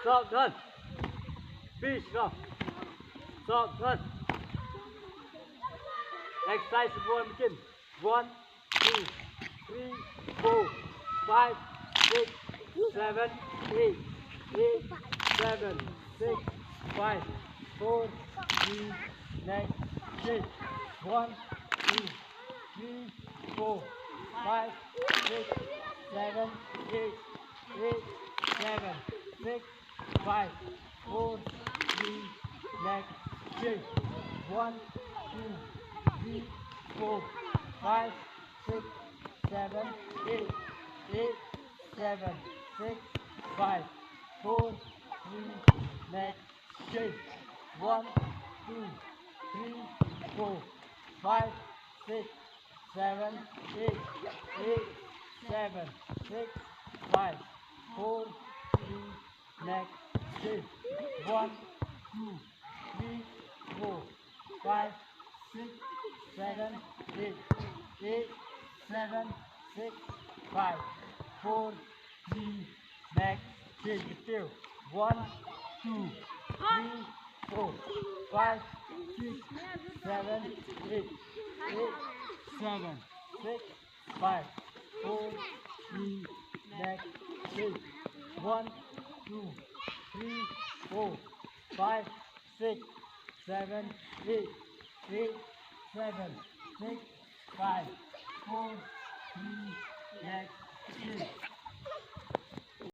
Stop, done. Finish, go. Stop, done. Exercise semua bikin. 1, 2, 3, 4, 5, 6, 7, 8, 8, 7, 6, 5, 4, 3, next, 6, 1, 2, 3, 4, 5, 6, 7, 8, 8, 7, 6, 5, 4, 3, next, 6, 1, 2, 3, 4, 5, 6, 7, 8, 8, 7, 6, 5, 4, 3, next, shake. 1, 2, 3, 4, 5, 6, 7, 8, 8, 7, 6, 5, 4, 3, next, shake. 1, 2, 3, 4, 5, 6, 7, 8, 8, 7, 6, 5, 4, 3, next, change still. 1, 2, 3, 4, 5, 6, 7, 8, 8, 7, 6, 5, 4, 3, next, change. 1, 2, 3, 4, 5, 6, 7, 8, 8, 7, 6, 5, 4, 3, next, 6.